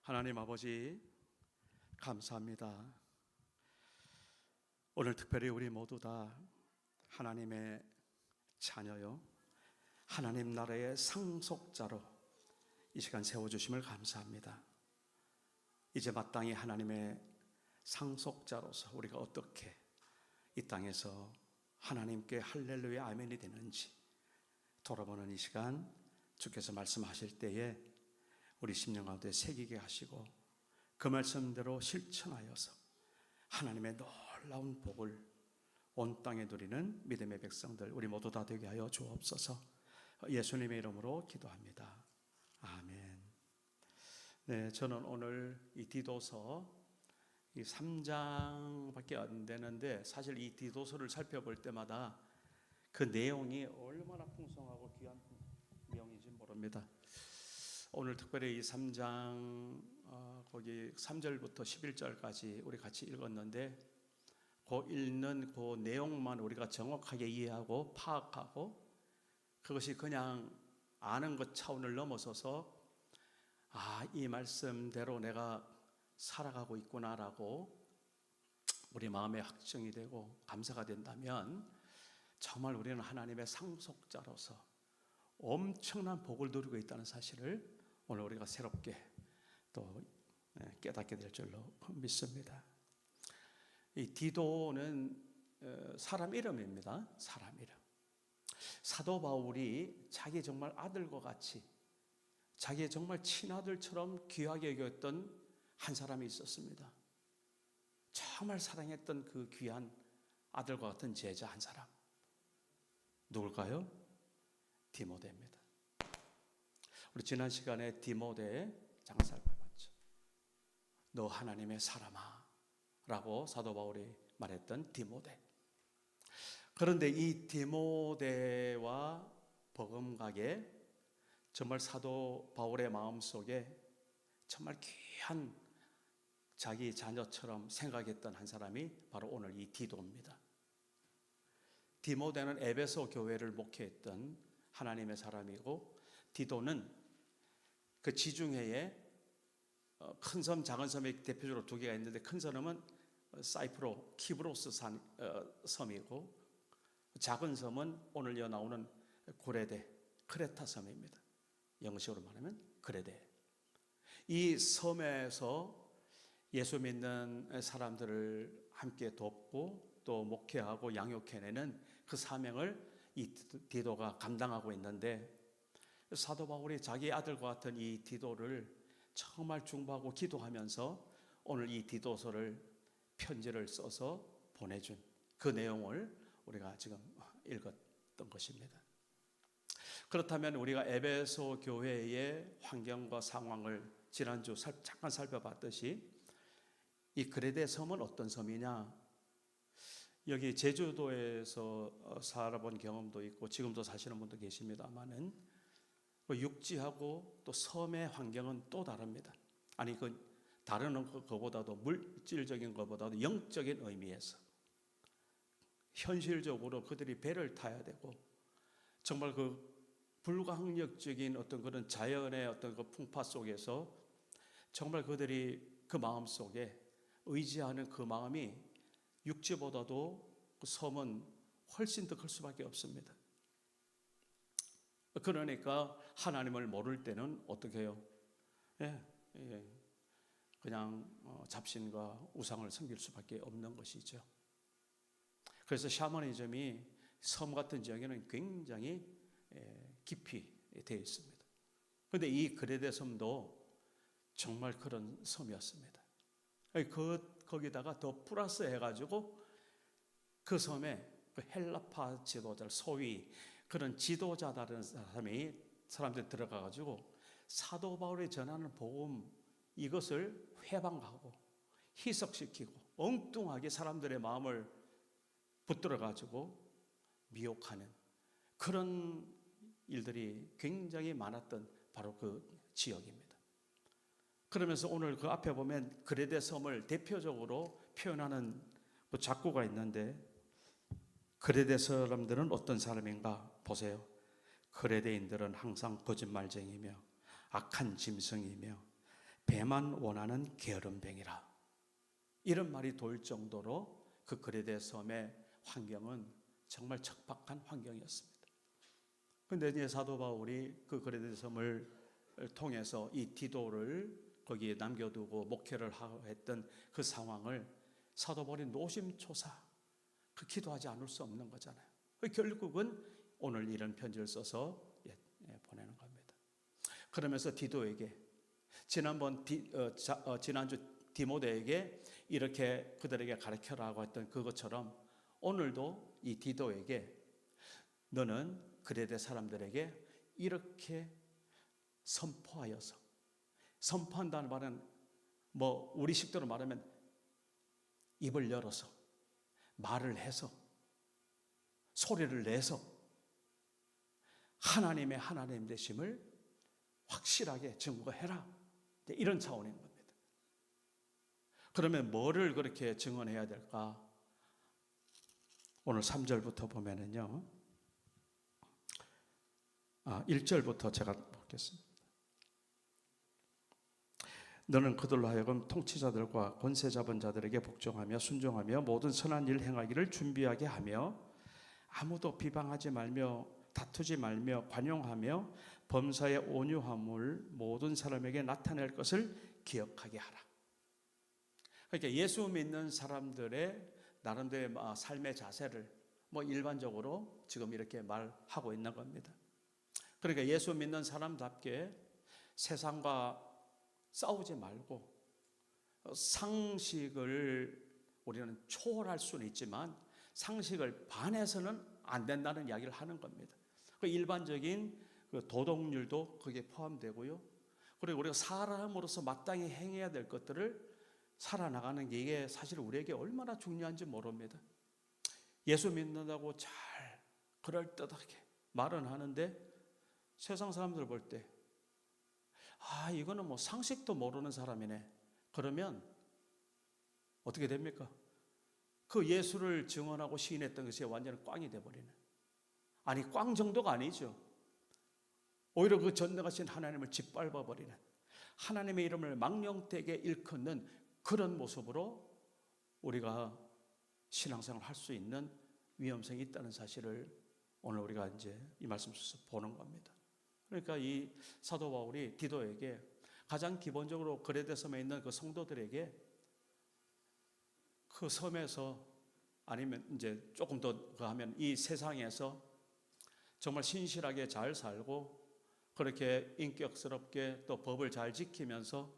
하나님 아버지 감사합니다. 오늘 특별히 우리 모두 다 하나님의 자녀요, 하나님 나라의 상속자로 이 시간 세워주심을 감사합니다. 이제 마땅히 하나님의 상속자로서 우리가 어떻게 이 땅에서 하나님께 할렐루야 아멘이 되는지 돌아보는 이 시간, 주께서 말씀하실 때에 우리 심령 가운데 새기게 하시고 그 말씀대로 실천하여서 하나님의 놀라운 복을 온 땅에 누리는 믿음의 백성들 우리 모두 다 되게 하여 주옵소서. 예수님의 이름으로 기도합니다. 아멘. 네, 저는 오늘 이 디도서 이 3장밖에 안 되는데 사실 이 디도서를 살펴볼 때마다 그 내용이 얼마나 풍성하고 귀한 내용인지 모릅니다. 오늘 특별히 이 3장 거기 3절부터 11절까지 우리 같이 읽었는데 그 읽는 그 내용만 우리가 정확하게 이해하고 파악하고 그것이 그냥 아는 것 차원을 넘어서서 이 말씀대로 내가 살아가고 있구나라고 우리 마음에 확정이 되고 감사가 된다면 정말 우리는 하나님의 상속자로서 엄청난 복을 누리고 있다는 사실을 오늘 우리가 새롭게 또 깨닫게 될 줄로 믿습니다. 이 디도는 사람 이름입니다. 사람 이름. 사도 바울이 자기 정말 아들과 같이 자기의 정말 친아들처럼 귀하게 여겼던 한 사람이 있었습니다. 정말 사랑했던 그 귀한 아들과 같은 제자 한 사람. 누굴까요? 디모데입니다. 우리 지난 시간에 디모데의 장사를 밟았죠. 너 하나님의 사람아 라고 사도 바울이 말했던 디모데. 그런데 이 디모데와 버금가게 정말 사도 바울의 마음속에 정말 귀한 자기 자녀처럼 생각했던 한 사람이 바로 오늘 이 디도입니다. 디모데는 에베소 교회를 목회했던 하나님의 사람이고 디도는 그 지중해에 큰 섬, 작은 섬이 대표적으로 두 개가 있는데 큰 섬은 사이프로, 키브로스 섬이고 작은 섬은 오늘 나오는 고레데, 크레타 섬입니다. 영식으로 말하면 그레데. 이 섬에서 예수 믿는 사람들을 함께 돕고 또 목회하고 양육해내는 그 사명을 이 디도가 감당하고 있는데 사도 바울이 자기 아들과 같은 이 디도를 정말 중보하고 기도하면서 오늘 이 디도서를 편지를 써서 보내준 그 내용을 우리가 지금 읽었던 것입니다. 그렇다면 우리가 에베소 교회의 환경과 상황을 지난주 잠깐 살펴봤듯이 이 그레데 섬은 어떤 섬이냐? 여기 제주도에서 살아본 경험도 있고 지금도 사시는 분도 계십니다만은 육지하고 또 섬의 환경은 또 다릅니다. 아니 그 다른 것보다도 물질적인 것보다도 영적인 의미에서 현실적으로 그들이 배를 타야 되고 정말 그 불가항력적인 어떤 그런 자연의 어떤 그 풍파 속에서 정말 그들이 그 마음 속에 의지하는 그 마음이 육지보다도 그 섬은 훨씬 더 클 수밖에 없습니다. 그러니까 하나님을 모를 때는 어떻게 해요? 그냥 잡신과 우상을 섬길 수밖에 없는 것이죠. 그래서 샤머니즘이 섬 같은 지역에는 굉장히 깊이 되어 있습니다. 그런데 이 그레데 섬도 정말 그런 섬이었습니다. 거기다가 더 플러스 해가지고 그 섬에 그 헬라파 지도자, 소위 그런 지도자다라는 사람들이 들어가가지고 사도 바울이 전하는 복음 이것을 회방하고 희석시키고 엉뚱하게 사람들의 마음을 붙들어가지고 미혹하는 그런 일들이 굉장히 많았던 바로 그 지역입니다. 그러면서 오늘 그 앞에 보면 그레데 섬을 대표적으로 표현하는 그 작구가 있는데 그레데 사람들은 어떤 사람인가 보세요. 그레데인들은 항상 거짓말쟁이며 악한 짐승이며 배만 원하는 게으름뱅이라. 이런 말이 돌 정도로 그 그레데 섬의 환경은 정말 척박한 환경이었습니다. 그런데 이제 사도 바울이 그 그레데 섬을 통해서 이 디도를 거기에 남겨두고 목회를 하고 했던 그 상황을 사도 바울이 노심초사 기도하지 않을 수 없는 거잖아요. 결국은 오늘 이런 편지를 써서 보내는 겁니다. 그러면서 디도에게 지난주 디모데에게 이렇게 그들에게 가르쳐라고 했던 그것처럼 오늘도 이 디도에게 너는 그레데 사람들에게 이렇게 선포하여서, 선포한다는 말은 우리 식대로 말하면 입을 열어서 말을 해서 소리를 내서 하나님의 하나님 되심을 확실하게 증거해라. 이런 차원인 겁니다. 그러면 뭐를 그렇게 증언해야 될까? 오늘 3절부터 보면은요. 1절부터 제가 보겠습니다. 너는 그들로 하여금 통치자들과 권세 잡은 자들에게 복종하며 순종하며 모든 선한 일 행하기를 준비하게 하며 아무도 비방하지 말며 다투지 말며 관용하며 범사의 온유함을 모든 사람에게 나타낼 것을 기억하게 하라. 그러니까 예수 믿는 사람들의 나름대로의 삶의 자세를 일반적으로 지금 이렇게 말하고 있는 겁니다. 그러니까 예수 믿는 사람답게 세상과 싸우지 말고 상식을 우리는 초월할 수는 있지만 상식을 반해서는 안 된다는 이야기를 하는 겁니다. 그 일반적인 도덕률도 거기에 포함되고요. 그리고 우리가 사람으로서 마땅히 행해야 될 것들을 살아나가는 게 이게 사실 우리에게 얼마나 중요한지 모릅니다. 예수 믿는다고 잘 그럴듯하게 말은 하는데 세상 사람들 볼 때 이거는 상식도 모르는 사람이네. 그러면 어떻게 됩니까? 그 예수를 증언하고 시인했던 것이 완전히 꽝이 돼버리는. 아니 꽝 정도가 아니죠. 오히려 그 전능하신 하나님을 짓밟아버리는, 하나님의 이름을 망령되게 일컫는 그런 모습으로 우리가 신앙생활을 할 수 있는 위험성이 있다는 사실을 오늘 우리가 이제 이 말씀 속에서 보는 겁니다. 그러니까 이 사도 바울이 디도에게 가장 기본적으로 그레데 섬에 있는 그 성도들에게 그 섬에서 아니면 이제 조금 더 하면 이 세상에서 정말 신실하게 잘 살고 그렇게 인격스럽게 또 법을 잘 지키면서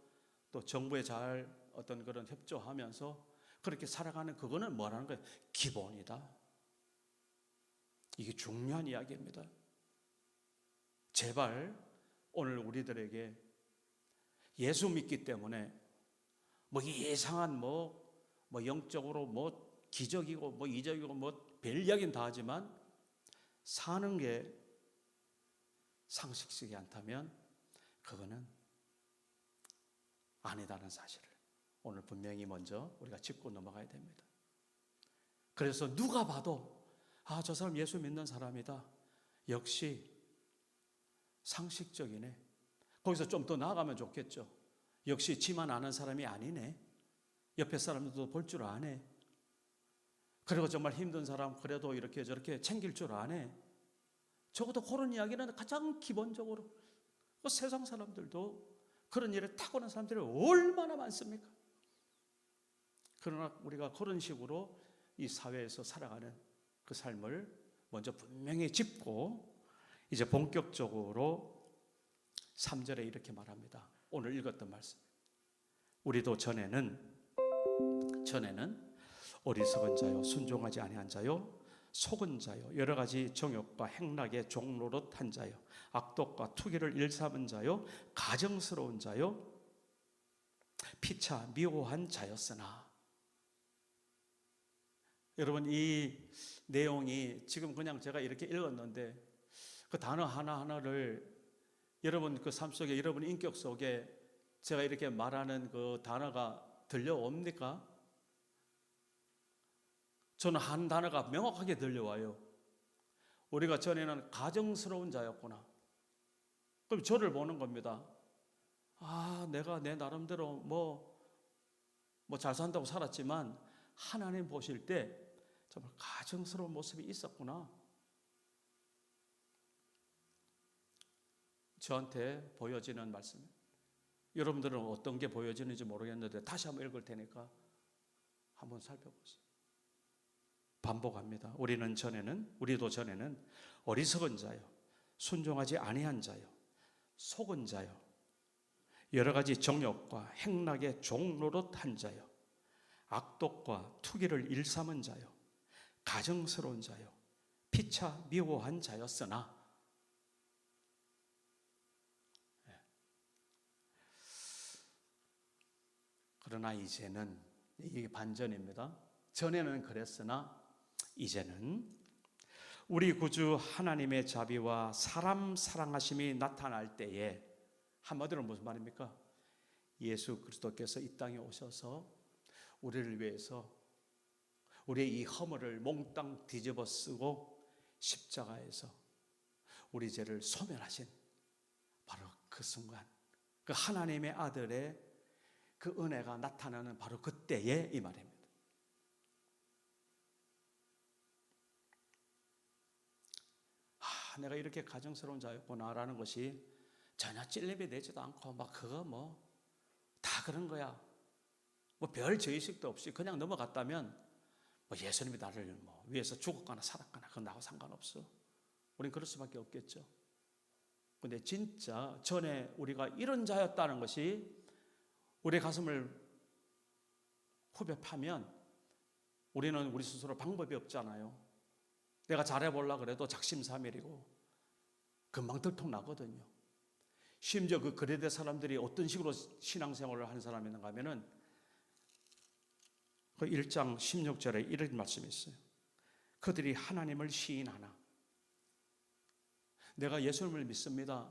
또 정부에 잘 어떤 그런 협조하면서 그렇게 살아가는 그거는 뭐라는 거예요? 기본이다. 이게 중요한 이야기입니다. 제발 오늘 우리들에게 예수 믿기 때문에 이상한 영적으로 기적이고 이적이고 별 이야기는 다 하지만 사는 게 상식적이 않다면 그거는 아니다는 사실을 오늘 분명히 먼저 우리가 짚고 넘어가야 됩니다. 그래서 누가 봐도 저 사람 예수 믿는 사람이다. 역시 상식적이네. 거기서 좀 더 나아가면 좋겠죠. 역시 지만 아는 사람이 아니네. 옆에 사람들도 볼 줄 아네. 그리고 정말 힘든 사람 그래도 이렇게 저렇게 챙길 줄 아네. 적어도 그런 이야기는 가장 기본적으로 세상 사람들도 그런 일에 타고난 사람들이 얼마나 많습니까? 그러나 우리가 그런 식으로 이 사회에서 살아가는 그 삶을 먼저 분명히 짚고 이제 본격적으로 3절에 이렇게 말합니다. 오늘 읽었던 말씀. 우리도 전에는 어리석은 자요, 순종하지 아니한 자요, 속은 자요, 여러 가지 정욕과 행락의 종노릇한 자요, 악독과 투기를 일삼은 자요, 가정스러운 자요, 피차 미워한 자였으나. 여러분 이 내용이 지금 그냥 제가 이렇게 읽었는데 그 단어 하나하나를 여러분 그 삶 속에 여러분 인격 속에 제가 이렇게 말하는 그 단어가 들려옵니까? 저는 한 단어가 명확하게 들려와요. 우리가 전에는 가정스러운 자였구나. 그럼 저를 보는 겁니다. 내가 내 나름대로 뭐 잘 산다고 살았지만 하나님 보실 때 정말 가증스러운 모습이 있었구나. 저한테 보여지는 말씀. 여러분들은 어떤 게 보여지는지 모르겠는데 다시 한번 읽을 테니까 한번 살펴보세요. 반복합니다. 우리도 전에는 어리석은 자요, 순종하지 아니한 자요, 속은 자요, 여러 가지 정욕과 행락의 종노릇한 자요, 악독과 투기를 일삼은 자요, 가증스러운 자요, 피차 미워한 자였으나 그러나 이제는, 이게 반전입니다. 전에는 그랬으나 이제는 우리 구주 하나님의 자비와 사람 사랑하심이 나타날 때에, 한마디로 무슨 말입니까? 예수 그리스도께서 이 땅에 오셔서 우리를 위해서 우리의 이 허물을 몽땅 뒤집어 쓰고 십자가에서 우리 죄를 소멸하신 바로 그 순간, 그 하나님의 아들의 그 은혜가 나타나는 바로 그때에 이 말입니다. 내가 이렇게 가증스러운 자였구나라는 것이 전혀 찔림이 되지도 않고 그거 다 그런 거야, 별 죄의식도 없이 그냥 넘어갔다면 예수님이 나를 위해서 죽었거나 살았거나 그건 나하고 상관없어. 우린 그럴 수밖에 없겠죠. 근데 진짜 전에 우리가 이런 자였다는 것이 우리 가슴을 후벼 파면 우리는 우리 스스로 방법이 없잖아요. 내가 잘해보려고 그래도 작심삼일이고 금방 들통나거든요. 심지어 그 그레데 사람들이 어떤 식으로 신앙생활을 하는 사람이 있는가 하면은 그 1장 16절에 이런 말씀이 있어요. 그들이 하나님을 시인하나, 내가 예수님을 믿습니다,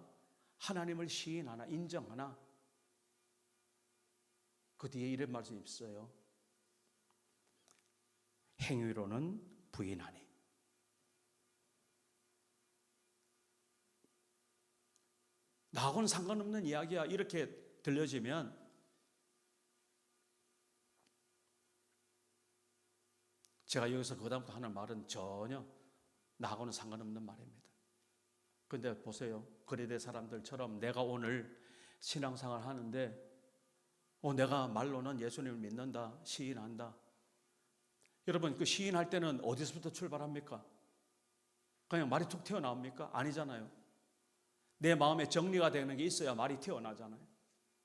하나님을 시인하나, 인정하나, 그 뒤에 이런 말씀이 있어요. 행위로는 부인하니. 나하고는 상관없는 이야기야 이렇게 들려지면 제가 여기서 그다음부터 하는 말은 전혀 나하고는 상관없는 말입니다. 그런데 보세요. 그레데 사람들처럼 내가 오늘 신앙생활 하는데 내가 말로는 예수님을 믿는다, 시인한다. 여러분, 그 시인할 때는 어디서부터 출발합니까? 그냥 말이 툭 튀어나옵니까? 아니잖아요. 내 마음에 정리가 되는 게 있어야 말이 튀어나잖아요.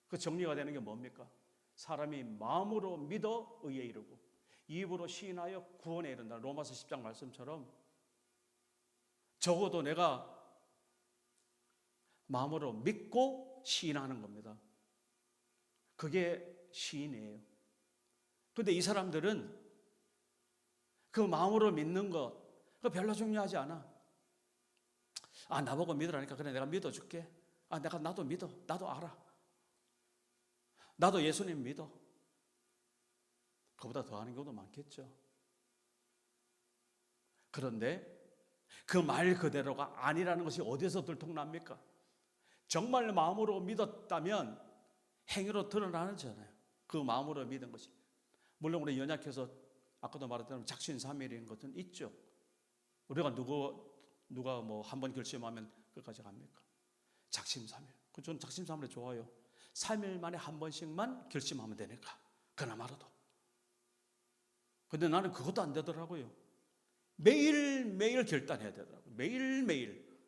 그 정리가 되는 게 뭡니까? 사람이 마음으로 믿어 의에 이르고 입으로 시인하여 구원에 이른다. 로마서 10장 말씀처럼 적어도 내가 마음으로 믿고 시인하는 겁니다. 그게 시인이에요. 그런데 이 사람들은 그 마음으로 믿는 것 그거 별로 중요하지 않아. 나보고 믿으라니까 그래 내가 믿어줄게. 나도 믿어. 나도 알아. 나도 예수님 믿어. 그보다 더 하는 경우도 많겠죠. 그런데 그 말 그대로가 아니라는 것이 어디서 들통납니까? 정말 마음으로 믿었다면 행위로 드러나잖아요. 그 마음으로 믿은 것이. 물론 우리 연약해서 아까도 말했던 작심삼일인 것은 있죠. 우리가 누가 한 번 결심하면 끝까지 갑니까? 작심삼일. 저는 작심삼일이 좋아요. 3일 만에 한 번씩만 결심하면 되니까. 그나마라도. 근데 나는 그것도 안 되더라고요. 매일매일 결단해야 되더라고요. 매일매일.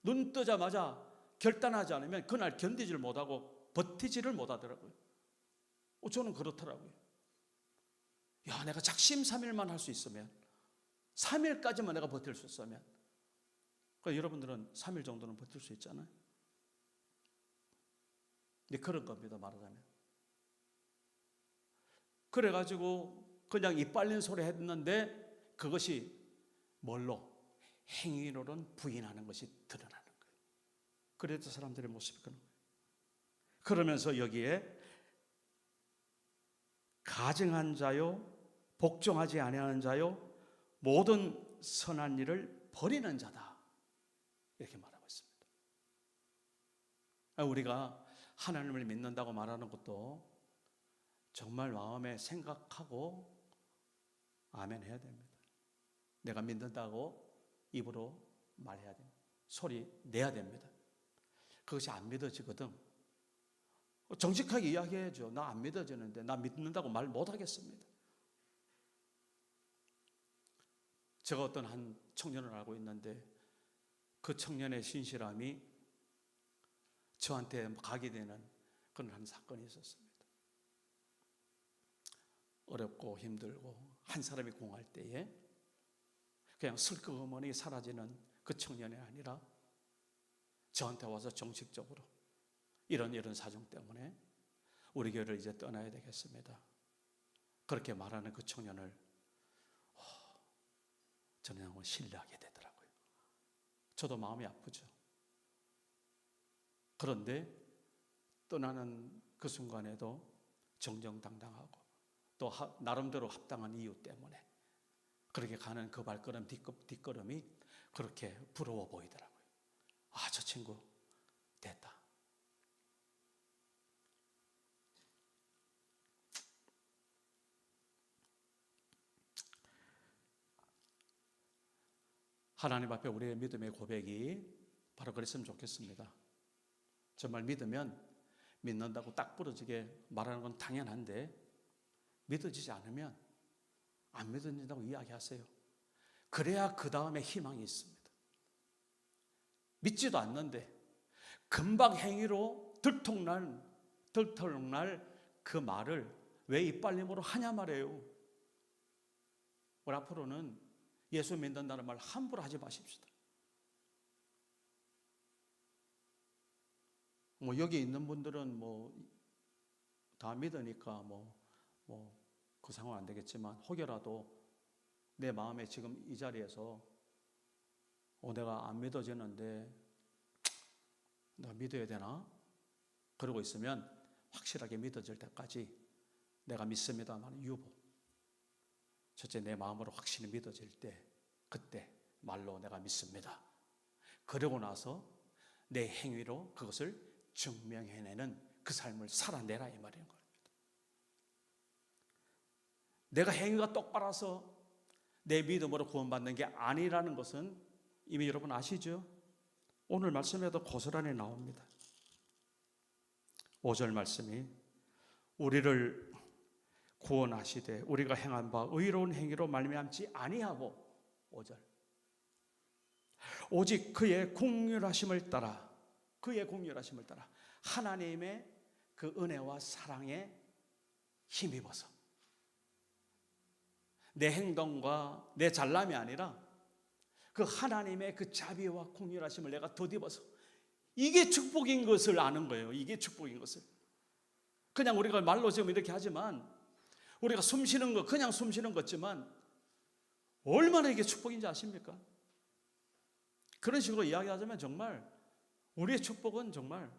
눈 뜨자마자 결단하지 않으면 그날 견디지를 못하고 버티지를 못하더라고요. 저는 그렇더라고요. 내가 작심삼일만 할 수 있으면 3일까지만 내가 버틸 수 있으면 그러니까 여러분들은 3일 정도는 버틸 수 있잖아요. 근데 그런 겁니다, 말하자면. 그래가지고 그냥 입 빨린 소리 했는데 그것이 뭘로? 행위로는 부인하는 것이 드러나는 거예요. 그래서 사람들의 모습이 그런 거예요. 그러면서 여기에 가증한 자요, 복종하지 아니하는 자요, 모든 선한 일을 버리는 자다. 이렇게 말하고 있습니다. 우리가 하나님을 믿는다고 말하는 것도 정말 마음에 생각하고 아멘 해야 됩니다. 내가 믿는다고 입으로 말해야 됩니다. 소리 내야 됩니다. 그것이 안 믿어지거든. 정직하게 이야기해야죠. 나 안 믿어지는데 나 믿는다고 말 못하겠습니다. 제가 어떤 한 청년을 알고 있는데 그 청년의 신실함이 저한테 각이 되는 그런 한 사건이 있었습니다. 어렵고 힘들고 한 사람이 공할 때에 그냥 슬그머니 사라지는 그 청년이 아니라 저한테 와서 정식적으로 이런 사정 때문에 우리 교회를 이제 떠나야 되겠습니다. 그렇게 말하는 그 청년을 저는 신뢰하게 되더라고요. 저도 마음이 아프죠. 그런데 떠나는 그 순간에도 정정당당하고 또 나름대로 합당한 이유 때문에 그렇게 가는 그 발걸음 뒷걸음이 그렇게 부러워 보이더라고요. 아, 저 친구 됐다. 하나님 앞에 우리의 믿음의 고백이 바로 그랬으면 좋겠습니다. 정말 믿으면 믿는다고 딱 부러지게 말하는 건 당연한데 믿어지지 않으면 안 믿어진다고 이야기하세요. 그래야 그 다음에 희망이 있습니다. 믿지도 않는데 금방 행위로 들통날 그 말을 왜 이빨림으로 하냐 말이에요. 우리 앞으로는 예수 믿는다는 말 함부로 하지 마십시다. 여기 있는 분들은 다 믿으니까 그 상황 안 되겠지만 혹여라도 내 마음에 지금 이 자리에서 내가 안 믿어지는데 나 믿어야 되나? 그러고 있으면 확실하게 믿어질 때까지 내가 믿습니다만 유보. 첫째, 내 마음으로 확실히 믿어질 때 그때 말로 내가 믿습니다. 그러고 나서 내 행위로 그것을 증명해내는 그 삶을 살아내라 이 말인 겁니다. 내가 행위가 똑바라서 내 믿음으로 구원받는 게 아니라는 것은 이미 여러분 아시죠? 오늘 말씀에도 고스란히 나옵니다. 5절 말씀이 우리를 구원하시되 우리가 행한 바 의로운 행위로 말미암지 아니하고 5절 오직 그의 긍휼하심을 따라 하나님의 그 은혜와 사랑에 힘입어서 내 행동과 내 잘남이 아니라 그 하나님의 그 자비와 긍휼하심을 내가 덧입어서 이게 축복인 것을 아는 거예요. 이게 축복인 것을. 그냥 우리가 말로 지금 이렇게 하지만 우리가 숨 쉬는 거 그냥 숨 쉬는 거지만 얼마나 이게 축복인지 아십니까? 그런 식으로 이야기하자면 정말 우리의 축복은 정말.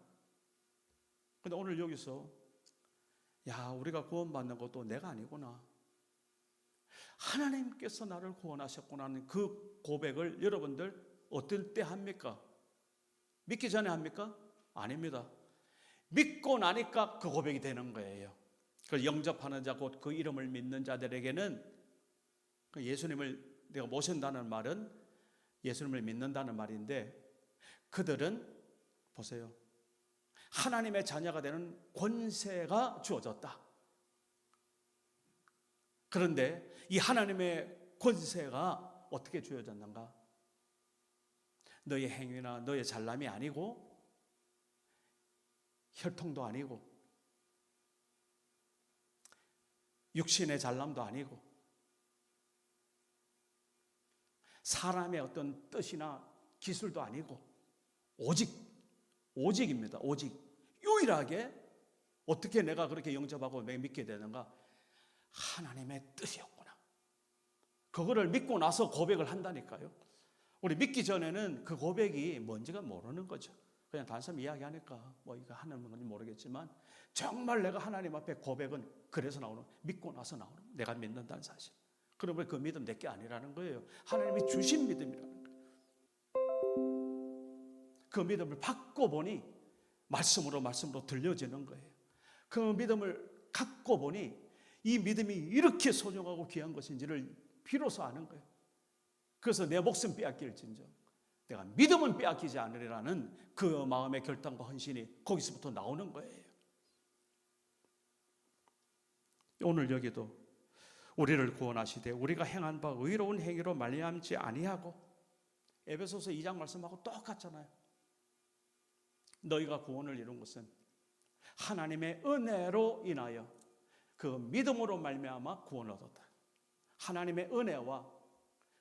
근데 오늘 여기서 우리가 구원받는 것도 내가 아니구나. 하나님께서 나를 구원하셨구나 하는 그 고백을 여러분들 어떨 때 합니까? 믿기 전에 합니까? 아닙니다. 믿고 나니까 그 고백이 되는 거예요. 그걸 영접하는 자 곧 그 이름을 믿는 자들에게는 예수님을 내가 모신다는 말은 예수님을 믿는다는 말인데 그들은 보세요. 하나님의 자녀가 되는 권세가 주어졌다. 그런데 이 하나님의 권세가 어떻게 주어졌는가? 너의 행위나 너의 잘남이 아니고 혈통도 아니고 육신의 잘남도 아니고 사람의 어떤 뜻이나 기술도 아니고 오직입니다. 오직 유일하게 어떻게 내가 그렇게 영접하고 믿게 되는가? 하나님의 뜻이었구나. 그거를 믿고 나서 고백을 한다니까요. 우리 믿기 전에는 그 고백이 뭔지가 모르는 거죠. 그냥 단순히 이야기하니까 이거 하는 건지 모르겠지만 정말 내가 하나님 앞에 고백은 그래서 나오는, 믿고 나서 나오는, 내가 믿는다는 사실. 그러면 그 믿음 내게 아니라는 거예요. 하나님이 주신 믿음이라는 거예요. 그 믿음을 받고 보니 말씀으로 들려지는 거예요. 그 믿음을 갖고 보니 이 믿음이 이렇게 소중하고 귀한 것인지를 비로소 아는 거예요. 그래서 내 목숨 빼앗길진저 내가 믿음은 빼앗기지 않으리라는 그 마음의 결단과 헌신이 거기서부터 나오는 거예요. 오늘 여기도 우리를 구원하시되 우리가 행한 바 의로운 행위로 말미암지 아니하고, 에베소서 2장 말씀하고 똑같잖아요. 너희가 구원을 이룬 것은 하나님의 은혜로 인하여 그 믿음으로 말미암아 구원을 얻었다. 하나님의 은혜와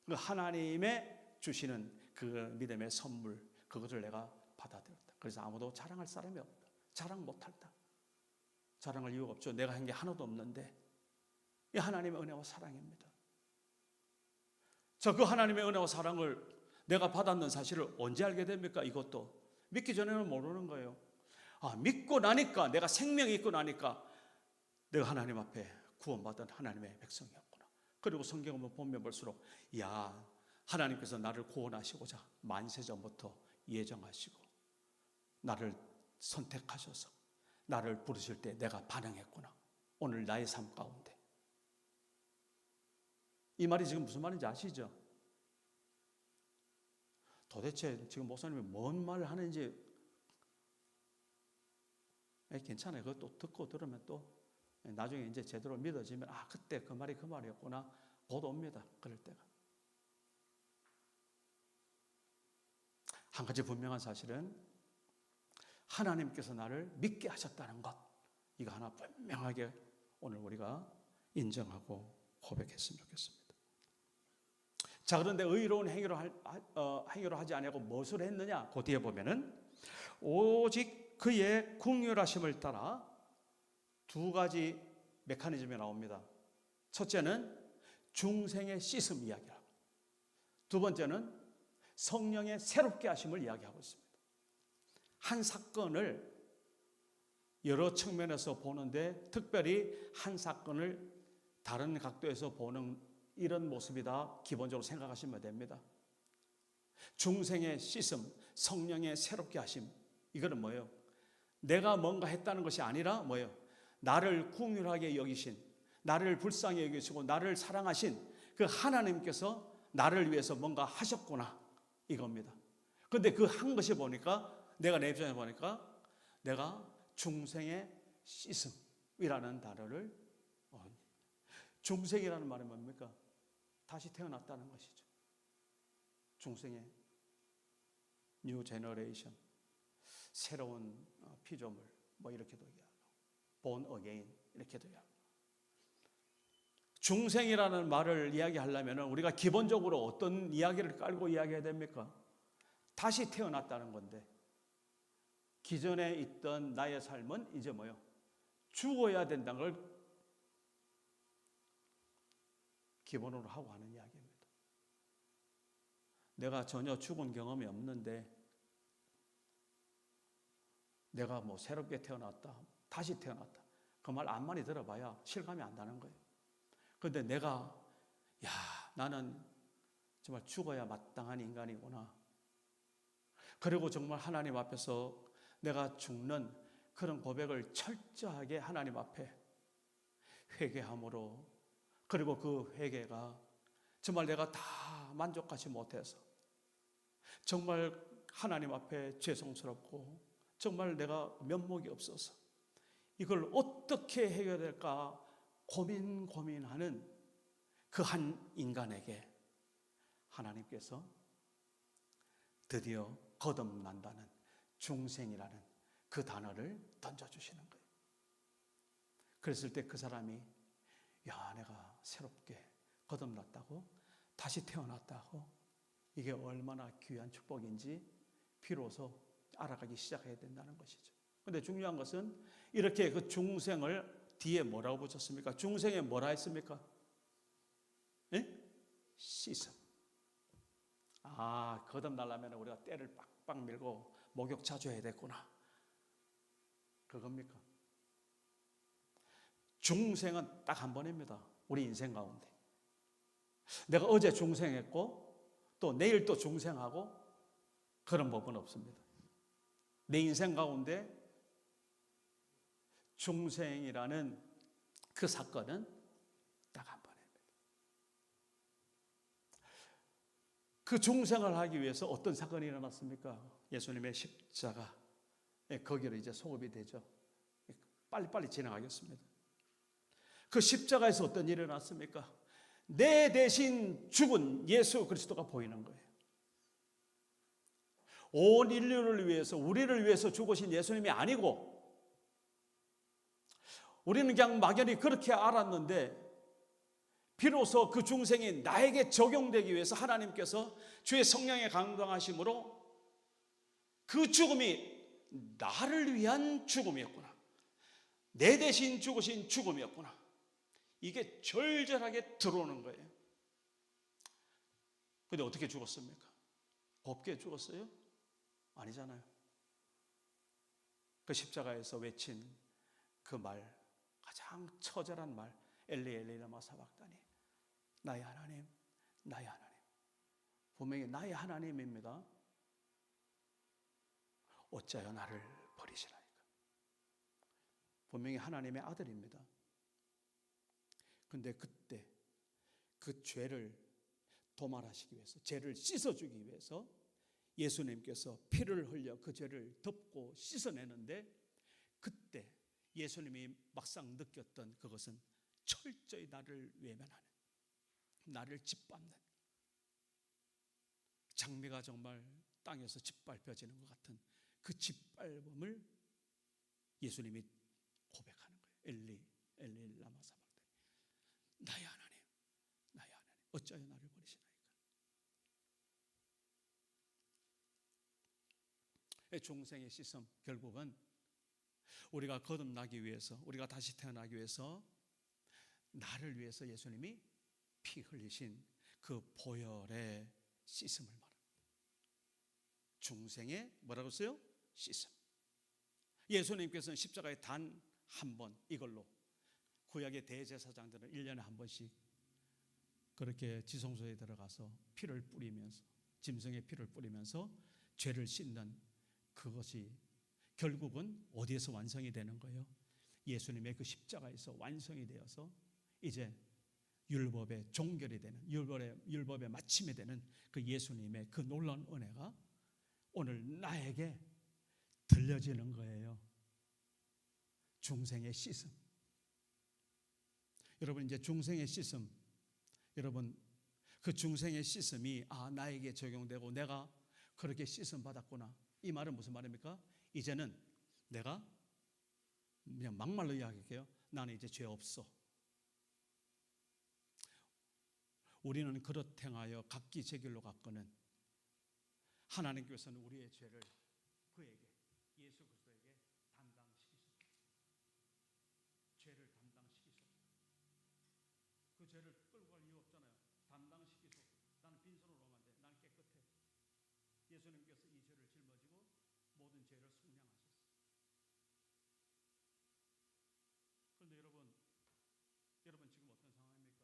그 하나님의 주시는 그 믿음의 선물, 그것을 내가 받아들였다. 그래서 아무도 자랑할 사람이 없다. 자랑 못한다. 자랑할 이유가 없죠. 내가 한 게 하나도 없는데 이 하나님의 은혜와 사랑입니다. 자, 그 하나님의 은혜와 사랑을 내가 받았는 사실을 언제 알게 됩니까? 이것도 믿기 전에는 모르는 거예요. 믿고 나니까, 내가 생명이 있고 나니까 내가 하나님 앞에 구원받은 하나님의 백성이었구나. 그리고 성경을 보면 볼수록 하나님께서 나를 구원하시고자 만세전부터 예정하시고 나를 선택하셔서 나를 부르실 때 내가 반응했구나. 오늘 나의 삶 가운데. 이 말이 지금 무슨 말인지 아시죠? 도대체 지금 목사님이 뭔 말을 하는지 괜찮아요. 그것도 듣고 들으면 또 나중에 이제 제대로 믿어지면 그때 그 말이 그 말이었구나. 곧 옵니다. 그럴 때가. 한 가지 분명한 사실은 하나님께서 나를 믿게 하셨다는 것, 이거 하나 분명하게 오늘 우리가 인정하고 고백했으면 좋겠습니다. 자, 그런데 의로운 행위로 하지 아니하고 무엇을 했느냐? 그 뒤에 보면은 오직 그의 긍휼하심을 따라 두 가지 메커니즘이 나옵니다. 첫째는 중생의 씻음 이야기하고, 두 번째는 성령의 새롭게 하심을 이야기하고 있습니다. 한 사건을 여러 측면에서 보는데 특별히 한 사건을 다른 각도에서 보는 이런 모습이다 기본적으로 생각하시면 됩니다. 중생의 씻음, 성령의 새롭게 하심, 이거는 뭐예요? 내가 뭔가 했다는 것이 아니라 뭐예요? 나를 긍휼하게 여기신, 나를 불쌍히 여기시고 나를 사랑하신 그 하나님께서 나를 위해서 뭔가 하셨구나, 이겁니다. 그런데 그 한 것이 보니까, 내가 내 입장에 보니까 내가 중생의 씻음이라는 단어를, 중생이라는 말은 뭡니까? 다시 태어났다는 것이죠. 중생의 뉴 제너레이션, 새로운 피조물, 이렇게도 이야기하고 born again 이렇게도 이야기하고. 중생이라는 말을 이야기하려면 우리가 기본적으로 어떤 이야기를 깔고 이야기해야 됩니까? 다시 태어났다는 건데, 기존에 있던 나의 삶은 이제 뭐요? 죽어야 된다는 걸 기본으로 하고 하는 이야기입니다. 내가 전혀 죽은 경험이 없는데 내가 새롭게 태어났다, 다시 태어났다, 그 말 암만이 들어봐야 실감이 안 나는 거예요. 그런데 내가 나는 정말 죽어야 마땅한 인간이구나, 그리고 정말 하나님 앞에서 내가 죽는 그런 고백을 철저하게 하나님 앞에 회개함으로, 그리고 그 회개가 정말 내가 다 만족하지 못해서 정말 하나님 앞에 죄송스럽고 정말 내가 면목이 없어서 이걸 어떻게 해결될까 고민하는 그 한 인간에게 하나님께서 드디어 거듭난다는 중생이라는 그 단어를 던져주시는 거예요. 그랬을 때 그 사람이 내가 새롭게 거듭났다고, 다시 태어났다고, 이게 얼마나 귀한 축복인지 비로소 알아가기 시작해야 된다는 것이죠. 그런데 중요한 것은 이렇게 그 중생을 뒤에 뭐라고 붙였습니까? 중생에 뭐라 했습니까? 씻음. 거듭나려면 우리가 때를 빡빡 밀고 목욕 자주 해야 됐구나, 그겁니까? 중생은 딱 한 번입니다. 우리 인생 가운데. 내가 어제 중생했고 또 내일 또 중생하고 그런 법은 없습니다. 내 인생 가운데 중생이라는 그 사건은 딱 한 번입니다. 그 중생을 하기 위해서 어떤 사건이 일어났습니까? 예수님의 십자가. 거기로 이제 소급이 되죠. 빨리빨리 진행하겠습니다. 그 십자가에서 어떤 일이 일어났습니까? 내 대신 죽은 예수 그리스도가 보이는 거예요. 온 인류를 위해서, 우리를 위해서 죽으신 예수님이 아니고, 우리는 그냥 막연히 그렇게 알았는데 비로소 그 중생이 나에게 적용되기 위해서 하나님께서 주의 성령의 강동하심으로 그 죽음이 나를 위한 죽음이었구나, 내 대신 죽으신 죽음이었구나, 이게 절절하게 들어오는 거예요. 근데 어떻게 죽었습니까? 곱게 죽었어요? 아니잖아요. 그 십자가에서 외친 그 말, 가장 처절한 말, 엘리 엘리 라마 사박다니, 나의 하나님, 나의 하나님. 분명히 나의 하나님입니다. 어찌하여 나를 버리시나이까. 분명히 하나님의 아들입니다. 근데 그때 그 죄를 도말하시기 위해서, 죄를 씻어주기 위해서 예수님께서 피를 흘려 그 죄를 덮고 씻어내는데, 그때 예수님이 막상 느꼈던 그것은 철저히 나를 외면하는, 나를 짓밟는, 장미가 정말 땅에서 짓밟혀지는 것 같은 그 짓밟음을 예수님이 고백하는 거예요. 엘리 엘리 라마 사박다니, 나의 하나님, 나의 하나님, 어찌하여 나를 버리시나이까. 중생의 시선, 결국은 우리가 거듭나기 위해서, 우리가 다시 태어나기 위해서, 나를 위해서 예수님이 피 흘리신 그 보혈의 씻음을 말합니다. 중생의 뭐라고 써요? 씻음. 예수님께서는 십자가에 단 한 번, 이걸로 구약의 대제사장들은 1년에 한 번씩 그렇게 지성소에 들어가서 피를 뿌리면서, 짐승의 피를 뿌리면서 죄를 씻는 그것이 결국은 어디에서 완성이 되는 거예요? 예수님의 그 십자가에서 완성이 되어서 이제 율법의 종결이 되는, 율법의 마침이 되는 그 예수님의 그 놀라운 은혜가 오늘 나에게 들려지는 거예요. 중생의 씻음. 여러분, 이제 중생의 씻음, 여러분 그 중생의 씻음이 나에게 적용되고 내가 그렇게 씻음 받았구나, 이 말은 무슨 말입니까? 이제는 내가 그냥 막말로 이야기할게요. 나는 이제 죄 없어. 우리는 그렇게 행하여 각기 제 길로 갔거늘 하나님께서는 우리의 죄를 그에게, 예수 그리스도에게 담당시키셨다. 죄를 담당시키셨다. 그 죄를 끌고 갈 이유 없잖아요. 담당시키셨다. 나는 빈손으로 오면 안 돼. 난 깨끗해. 예수님께서 이 죄를 짊어지고 모든 죄를 속량하셨어요. 그런데 여러분 지금 어떤 상황입니까?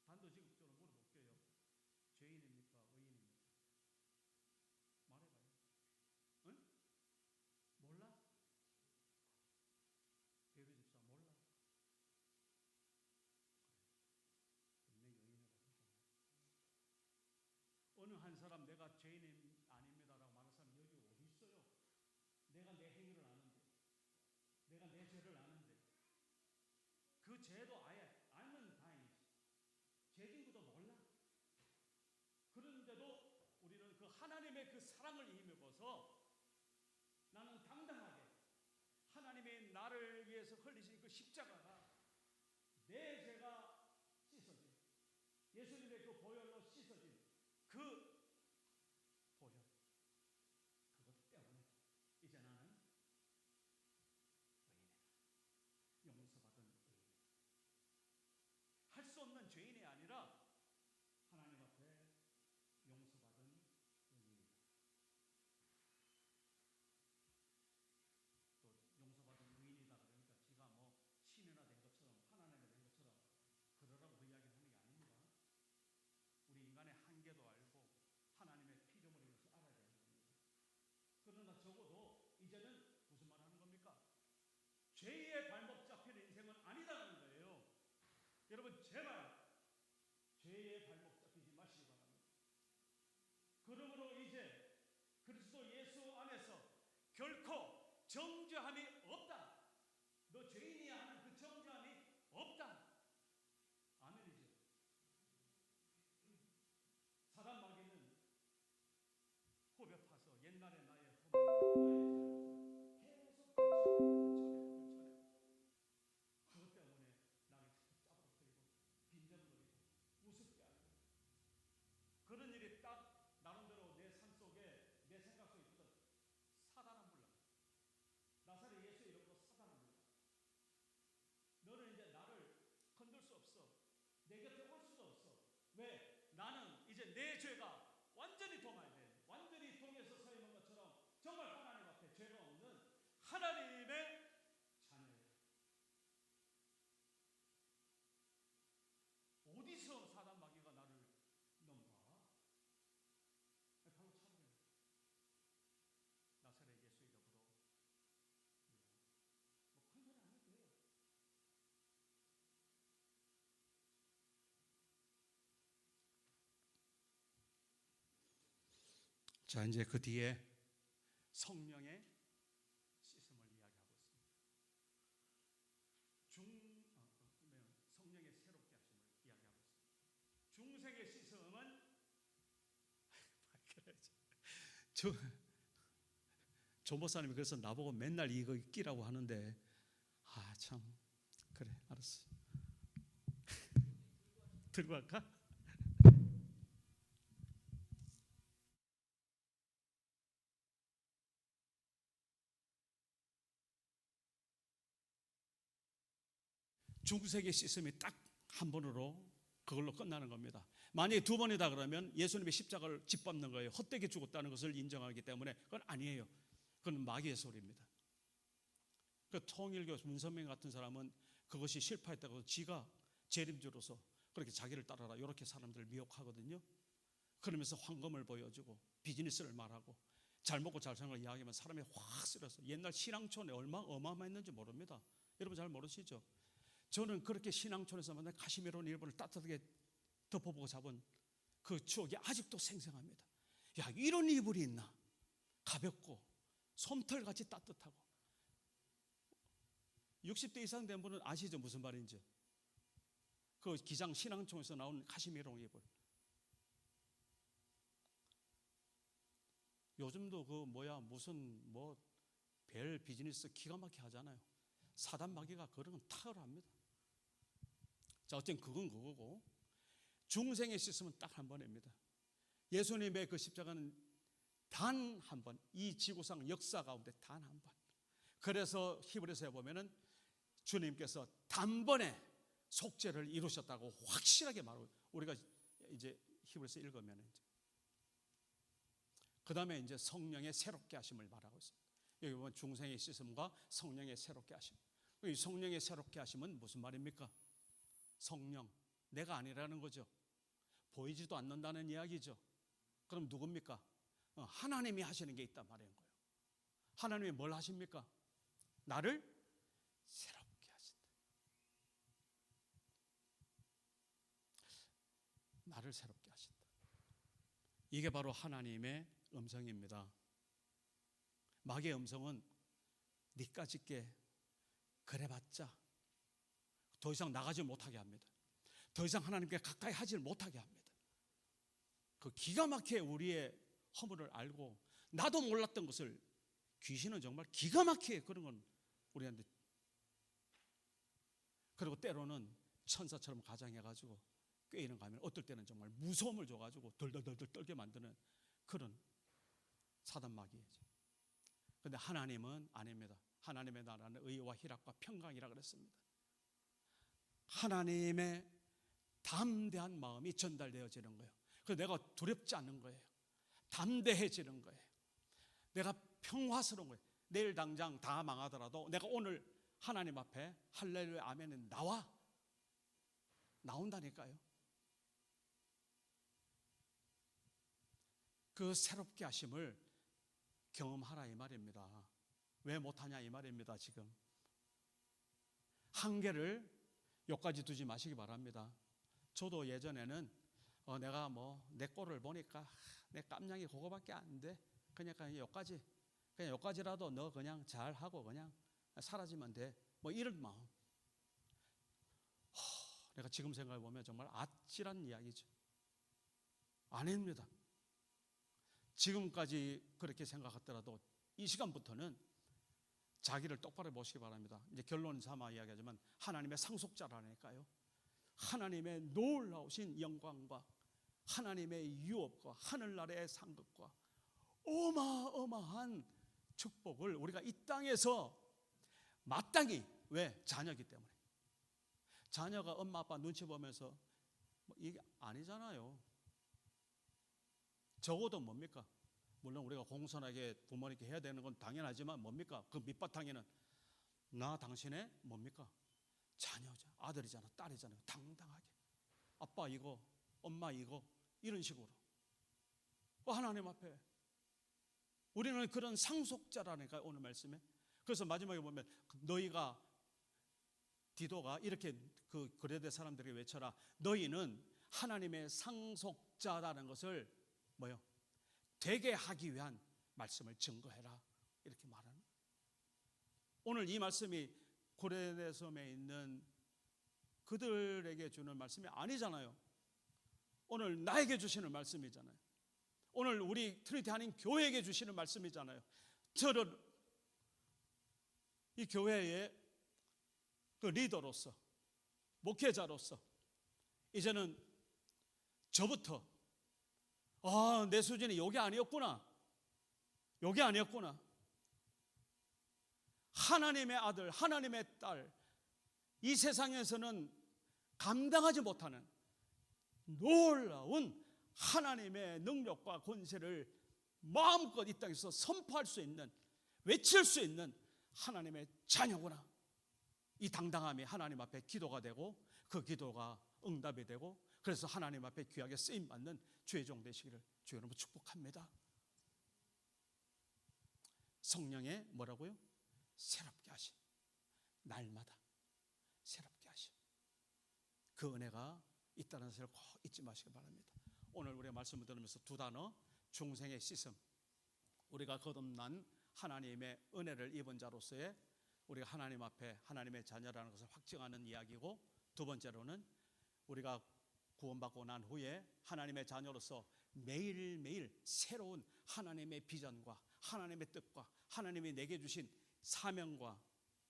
단도직입적으로 물어볼게요. 죄인입니까? 의인입니까? 말해봐요. 응? 몰라? 베르 집사 몰라? 분명히 의인이라고 하잖아요. 어느 한 사람 내가 죄인 아닙니다라고 말하는 사람이 여기 어디 있어요? 내가 내 행위를 아는데, 내가 내 죄를 아는데, 그 죄도 아예 알면 다행이지. 죄진구도 몰라. 그런데도 우리는 그 하나님의 그 사랑을 힘입어서 나는 당당하게 하나님의 나를 위해서 흘리신 그 십자가가 내 죄가 씻어진, 예수님의 그 보혈로 씻어진 그 보혈, 그것 때문에 이제 나는 의인이다. 용서받은 의인. 할 수 없는 죄인이 아니라 하나님 앞에 용서받은 의인이다. 또 용서받은 의인이다 그러니까 지가 뭐 신이나 된 것처럼, 하나님이 된 것처럼 그러라고 그 이야기를 하는 게 아닙니다. 우리 인간의 한계도 알고 그러므로 이제 그리스도 예수 안에서 결코 정죄함이 없다. 너 죄인이야 하는 그 정죄함이 없다. 아멘이죠. 사단 마귀는 호흡에 파서 옛날에 나의 허물을 계속 그것 때문에 나를 짜부러뜨리고 빈정거리고 우습게 하고 그런 일이 딱 나름대로 내 삶 속에 내 생각 속에 있거든. 사단은 몰라. 나사렛 예수 이름으로 사단은 몰라. 너는 이제 나를 건들 수 없어. 내 곁에 올 수도 없어. 왜? 나는 이제 내 죄가 완전히 동해야 돼. 완전히 동해서 서 있는 것처럼 정말 하나님 앞에 죄가 없는 하나님의 자녀예요. 어디서 사단 마귀가 나를 넘봐? 바로 참여예요. 나사렛 예수 이름으로. 뭐 큰 소리 안 해도 돼요. 자, 이제 그 뒤에 성령의 씻음을 이야기하고 있습니다. 성령의 새롭게 하심을 이야기하고 있습니다. 중생의 씻음은 조 목사님이 그래서 나보고 맨날 이거 끼라고 하는데 참 그래 알았어. 들고 갈까? 중생의 씻음이 딱 한 번으로 그걸로 끝나는 겁니다. 만약에 두 번이다 그러면 예수님의 십자가를 짓밟는 거예요. 헛되게 죽었다는 것을 인정하기 때문에 그건 아니에요. 그건 마귀의 소리입니다. 그 통일교 문선명 같은 사람은 그것이 실패했다고 지가 재림주로서 그렇게 자기를 따라라 이렇게 사람들을 미혹하거든요. 그러면서 황금을 보여주고 비즈니스를 말하고 잘 먹고 잘 사는 걸 이야기하면 사람이 확 쓰려서 옛날 신앙촌에 얼마나 어마어마했는지 모릅니다. 여러분 잘 모르시죠? 저는 그렇게 신앙촌에서 만난 카시미로 일본을 따뜻하게 덮어보고 잡은 그 추억이 아직도 생생합니다. 야, 이런 이불이 있나? 가볍고 솜털같이 따뜻하고 60대 이상 된 분은 아시죠? 무슨 말인지. 그 기장 신앙촌에서 나온 카시미로 이불. 요즘도 그 무슨 별 비즈니스 기가 막히게 하잖아요. 사단 마귀가 그런 건 탁월합니다. 자, 어쨌든 그건 그거고 중생의 씻음은 딱 한 번입니다. 예수님의 그 십자가는 단 한 번, 이 지구상 역사 가운데 단 한 번. 그래서 히브리서에 보면은 주님께서 단번에 속죄를 이루셨다고 확실하게 말하고 우리가 이제 히브리서 읽으면 이제 그 다음에 이제 성령의 새롭게 하심을 말하고 있습니다. 여기 보면 중생의 씻음과 성령의 새롭게 하심. 이 성령의 새롭게 하심은 무슨 말입니까? 성령, 내가 아니라는 거죠. 보이지도 않는다는 이야기죠. 그럼 누굽니까? 하나님이 하시는 게 있단 말인 거예요. 하나님이 뭘 하십니까? 나를 새롭게 하신다. 나를 새롭게 하신다. 이게 바로 하나님의 음성입니다. 마귀의 음성은 니까 짓게 그래봤자 더 이상 나가지 못하게 합니다. 더 이상 하나님께 가까이 하지 못하게 합니다. 그 기가 막히게 우리의 허물을 알고 나도 몰랐던 것을 귀신은 정말 기가 막히게 그런 건 우리한테 그리고 때로는 천사처럼 가장해가지고 꾀이는 거 하면 어떨 때는 정말 무서움을 줘가지고 덜덜덜덜 떨게 만드는 그런 사단 마귀이죠. 그런데 하나님은 아닙니다. 하나님의 나라는 의와 희락과 평강이라 그랬습니다. 하나님의 담대한 마음이 전달되어지는 거예요. 그래서 내가 두렵지 않는 거예요. 담대해지는 거예요. 내가 평화스러운 거예요. 내일 당장 다 망하더라도 내가 오늘 하나님 앞에 할렐루야 아멘은 나온다니까요. 그 새롭게 하심을 경험하라 이 말입니다. 왜 못하냐 이 말입니다. 지금 한계를 여기까지 두지 마시기 바랍니다. 저도 예전에는 내가 뭐 내 꼴을 보니까 내 깜냥이 그거밖에 안 돼. 그러니까 여기까지라도 너 그냥 잘하고 그냥 사라지면 돼. 뭐 이런 마음. 내가 지금 생각해 보면 정말 아찔한 이야기죠. 아닙니다. 지금까지 그렇게 생각하더라도 이 시간부터는 자기를 똑바로 보시기 바랍니다. 이제 결론 삼아 이야기하지만 하나님의 상속자라니까요. 하나님의 놀라우신 영광과 하나님의 유업과 하늘나라의 상급과 어마어마한 축복을 우리가 이 땅에서 마땅히, 왜? 자녀이기 때문에. 자녀가 엄마 아빠 눈치 보면서 이게 아니잖아요. 적어도 뭡니까? 물론 우리가 공손하게 부모님께 해야 되는 건 당연하지만 뭡니까? 그 밑바탕에는 나 당신의 뭡니까? 자녀자, 아들이잖아, 딸이잖아요. 당당하게 아빠 이거, 엄마 이거, 이런 식으로 하나님 앞에 우리는 그런 상속자라니까요, 오늘 말씀에. 그래서 마지막에 보면 너희가, 디도가 이렇게 그 고레대 사람들에게 외쳐라. 너희는 하나님의 상속자라는 것을 뭐요? 되게 하기 위한 말씀을 증거해라. 이렇게 말하는. 오늘 이 말씀이 고레네 섬에 있는 그들에게 주는 말씀이 아니잖아요. 오늘 나에게 주시는 말씀이잖아요. 오늘 우리 트리티 한인 교회에게 주시는 말씀이잖아요. 저를 이 교회의 그 리더로서, 목회자로서 이제는 저부터 내 수준이 여기 아니었구나, 여기 아니었구나. 하나님의 아들, 하나님의 딸, 이 세상에서는 감당하지 못하는 놀라운 하나님의 능력과 권세를 마음껏 이 땅에서 선포할 수 있는, 외칠 수 있는 하나님의 자녀구나. 이 당당함이 하나님 앞에 기도가 되고 그 기도가 응답이 되고 그래서 하나님 앞에 귀하게 쓰임받는 주의 종 되시기를 주의 이름으로 축복합니다. 성령의 뭐라고요? 새롭게 하심, 날마다 새롭게 하심, 그 은혜가 있다는 사실을 꼭 잊지 마시기 바랍니다. 오늘 우리가 말씀을 들으면서 두 단어, 중생의 씻음, 우리가 거듭난 하나님의 은혜를 입은 자로서의 우리가 하나님 앞에 하나님의 자녀라는 것을 확증하는 이야기고, 두 번째로는 우리가 구원받고 난 후에 하나님의 자녀로서 매일매일 새로운 하나님의 비전과 하나님의 뜻과 하나님이 내게 주신 사명과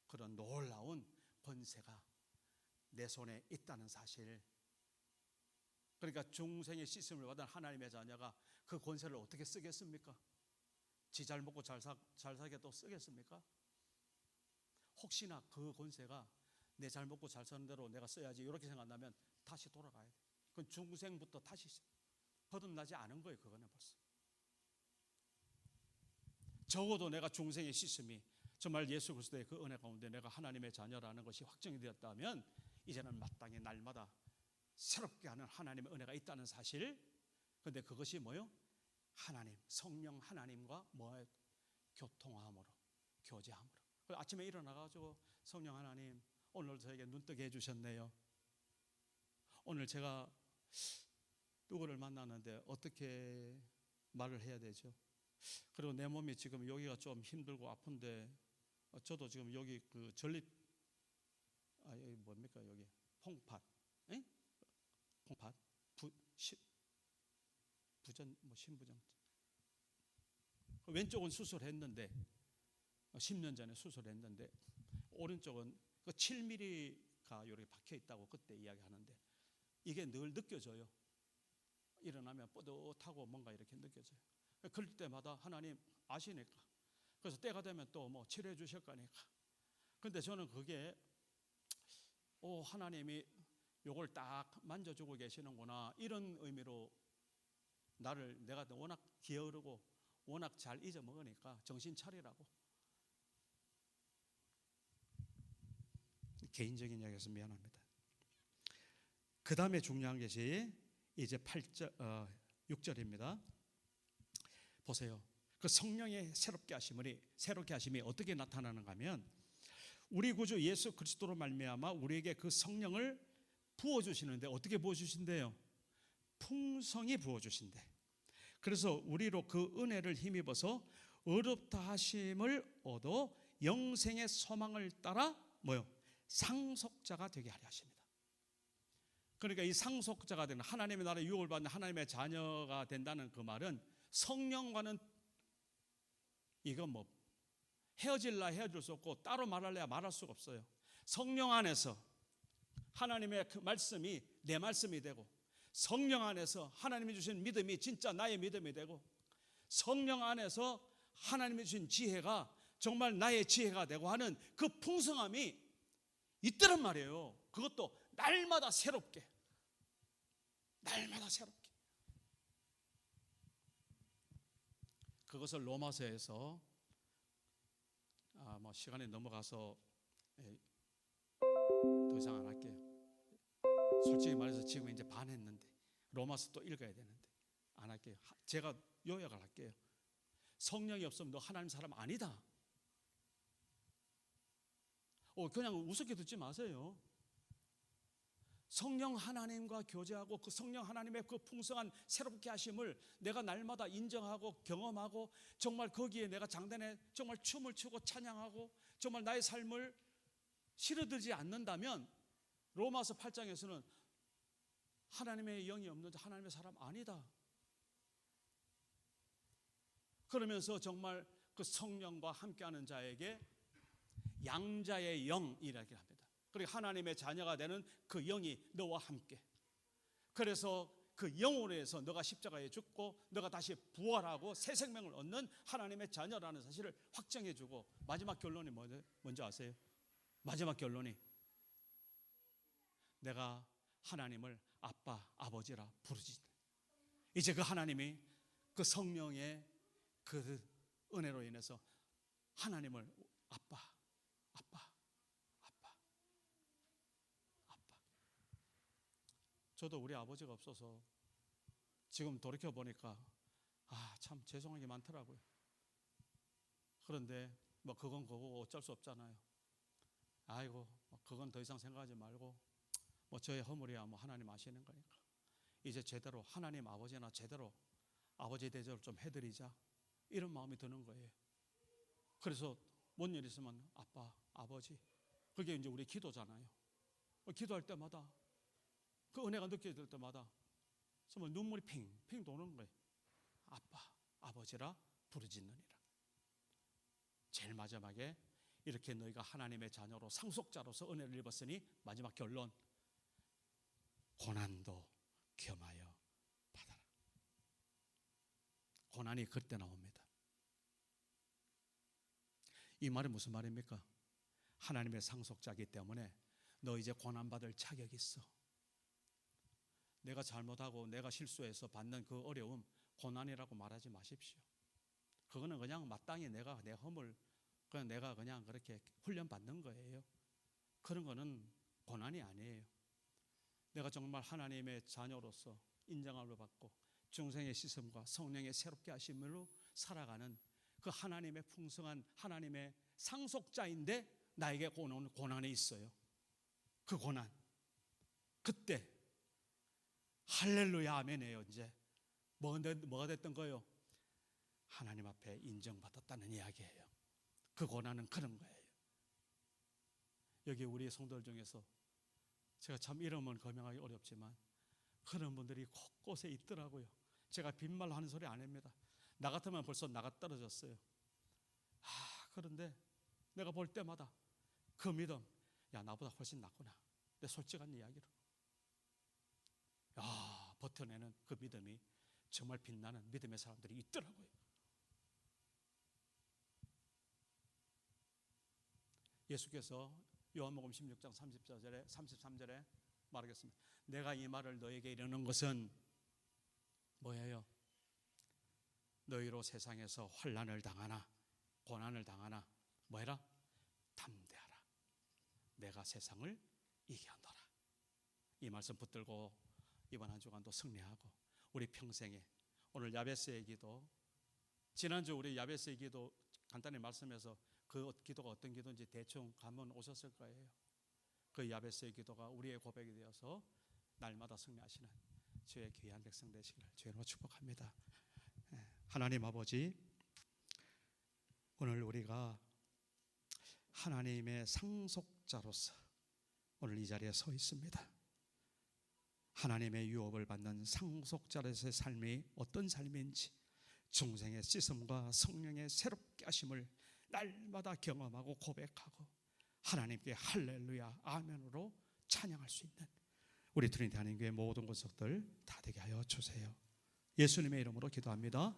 그런 놀라운 권세가 내 손에 있다는 사실. 그러니까 중생의 씻음을 받은 하나님의 자녀가 그 권세를 어떻게 쓰겠습니까? 지 잘 먹고 잘 살게 또 쓰겠습니까? 혹시나 그 권세가 내 잘 먹고 잘 사는 대로 내가 써야지 이렇게 생각한다면 다시 돌아가야 돼. 그건 중생부터 다시 거듭나지 않은 거예요. 그거는 벌써. 적어도 내가 중생의 씻음이 정말 예수 그리스도의 그 은혜 가운데 내가 하나님의 자녀라는 것이 확정이 되었다면 이제는 마땅히 날마다 새롭게 하는 하나님의 은혜가 있다는 사실. 그런데 그것이 뭐요? 하나님, 성령 하나님과 뭐에 교통함으로, 교제함으로. 아침에 일어나가지고 성령 하나님 오늘 저에게 눈뜨게 해주셨네요. 오늘 제가 누구를 만났는데 어떻게 말을 해야 되죠? 그리고 내 몸이 지금 여기가 좀 힘들고 아픈데 저도 지금 여기 그 전립 여기 뭡니까 여기 콩팥, 콩팥 부전 뭐 신부전. 왼쪽은 수술했는데 10년 전에 수술했는데 오른쪽은 그 7mm가 이렇게 박혀 있다고 그때 이야기하는데 이게 늘 느껴져요. 일어나면 뿌듯하고 뭔가 이렇게 느껴져요. 그럴 때마다 하나님 아시니까 그래서 때가 되면 또 뭐 치료해 주실 거니까. 그런데 저는 그게 하나님이 요걸 딱 만져주고 계시는구나 이런 의미로 내가 워낙 게으르고 워낙 잘 잊어먹으니까 정신 차리라고. 개인적인 이야기여서 미안합니다. 그 다음에 중요한 것이 이제 6절입니다. 보세요. 그 성령의 새롭게 하심이 어떻게 나타나는가 하면 우리 구주 예수 그리스도로 말미암아 우리에게 그 성령을 부어주시는데 어떻게 부어주신대요? 풍성히 부어주신대. 그래서 우리로 그 은혜를 힘입어서 의롭다 하심을 얻어 영생의 소망을 따라 뭐요? 상속자가 되게 하려 하십니다. 그러니까 이 상속자가 되는, 하나님의 나라에 유업을 받는 하나님의 자녀가 된다는 그 말은 성령과는 이건 뭐 헤어질라 헤어질 수 없고 따로 말할래야 말할 수가 없어요. 성령 안에서 하나님의 그 말씀이 내 말씀이 되고, 성령 안에서 하나님이 주신 믿음이 진짜 나의 믿음이 되고, 성령 안에서 하나님이 주신 지혜가 정말 나의 지혜가 되고 하는 그 풍성함이 있더란 말이에요. 그것도 날마다 새롭게, 날마다 새롭게. 그것을 로마서에서 뭐 시간이 넘어가서 더 이상 안 할게요. 솔직히 말해서 지금 이제 반 했는데 로마서 또 읽어야 되는데 안 할게요. 제가 요약을 할게요. 성령이 없으면 너 하나님 사람 아니다. 그냥 우습게 듣지 마세요. 성령 하나님과 교제하고 그 성령 하나님의 그 풍성한 새롭게 하심을 내가 날마다 인정하고 경험하고, 정말 거기에 내가 장단에 정말 춤을 추고 찬양하고 정말 나의 삶을 실어들지 않는다면 로마서 8장에서는 하나님의 영이 없는 자 하나님의 사람 아니다. 그러면서 정말 그 성령과 함께하는 자에게 양자의 영이라고 합니다. 그리고 하나님의 자녀가 되는 그 영이 너와 함께, 그래서 그 영으로 해서 너가 십자가에 죽고 너가 다시 부활하고 새 생명을 얻는 하나님의 자녀라는 사실을 확정해 주고, 마지막 결론이 뭔지 아세요? 마지막 결론이 내가 하나님을 아빠, 아버지라 부르지. 이제 그 하나님이 그 성령의 그 은혜로 인해서 하나님을 아빠, 아빠, 아빠, 아빠. 저도 우리 아버지가 없어서 지금 돌이켜 보니까 참 죄송한 게 많더라고요. 그런데 뭐 그건 그거고 어쩔 수 없잖아요. 아이고 그건 더 이상 생각하지 말고 뭐 저의 허물이야 뭐 하나님 아시는 거니까 이제 제대로 하나님 아버지나 제대로 아버지 대접을 좀 해드리자, 이런 마음이 드는 거예요. 그래서 뭔 일 있으면 아빠, 아버지, 그게 이제 우리 기도잖아요. 기도할 때마다 그 은혜가 느껴질 때마다 정말 눈물이 핑핑 도는 거예요. 아빠, 아버지라 부르짖느니라. 제일 마지막에 이렇게 너희가 하나님의 자녀로 상속자로서 은혜를 입었으니 마지막 결론, 고난도 겸하여 받아라. 고난이 그때 나옵니다. 이 말이 무슨 말입니까? 하나님의 상속자이기 때문에 너 이제 고난받을 자격이 있어. 내가 잘못하고 내가 실수해서 받는 그 어려움 고난이라고 말하지 마십시오. 그거는 그냥 마땅히 내가 내 허물, 그냥 내가 그냥 그렇게 훈련받는 거예요. 그런 거는 고난이 아니에요. 내가 정말 하나님의 자녀로서 인정함을 받고 중생의 시선과 성령의 새롭게 하심으로 살아가는 그 하나님의 풍성한 하나님의 상속자인데 나에게 오는 고난이 있어요. 그 고난, 그때 할렐루야 아멘이에요. 이제 뭐가 됐던 거예요? 하나님 앞에 인정받았다는 이야기예요. 그 고난은 그런 거예요. 여기 우리 성도들 중에서 제가 참 이름은 거명하기 어렵지만 그런 분들이 곳곳에 있더라고요. 제가 빈말로 하는 소리 안 합니다. 나 같으면 벌써 나가 떨어졌어요. 그런데 내가 볼 때마다 그 믿음, 야 나보다 훨씬 낫구나, 내 솔직한 이야기로 버텨내는 그 믿음이 정말 빛나는 믿음의 사람들이 있더라고요. 예수께서 요한복음 16장 33절에 말하겠습니다. 내가 이 말을 너에게 이르는 것은 뭐예요? 너희로 세상에서 환난을 당하나 고난을 당하나 뭐해라? 담대하라. 내가 세상을 이겨노라. 이 말씀 붙들고 이번 한 주간도 승리하고 우리 평생에 오늘 야베스의 기도, 지난주 우리 야베스의 기도 간단히 말씀해서 그 기도가 어떤 기도인지 대충 감은 오셨을 거예요. 그 야베스의 기도가 우리의 고백이 되어서 날마다 승리하시는 주의 귀한 백성 되시길 주의로 축복합니다. 하나님 아버지, 오늘 우리가 하나님의 상속자로서 오늘 이 자리에 서 있습니다. 하나님의 유업을 받는 상속자로서의 삶이 어떤 삶인지, 중생의 씻음과 성령의 새롭게 하심을 날마다 경험하고 고백하고 하나님께 할렐루야 아멘으로 찬양할 수 있는 우리 트리니티 한인교회 모든 권속들 다 되게 하여 주세요. 예수님의 이름으로 기도합니다.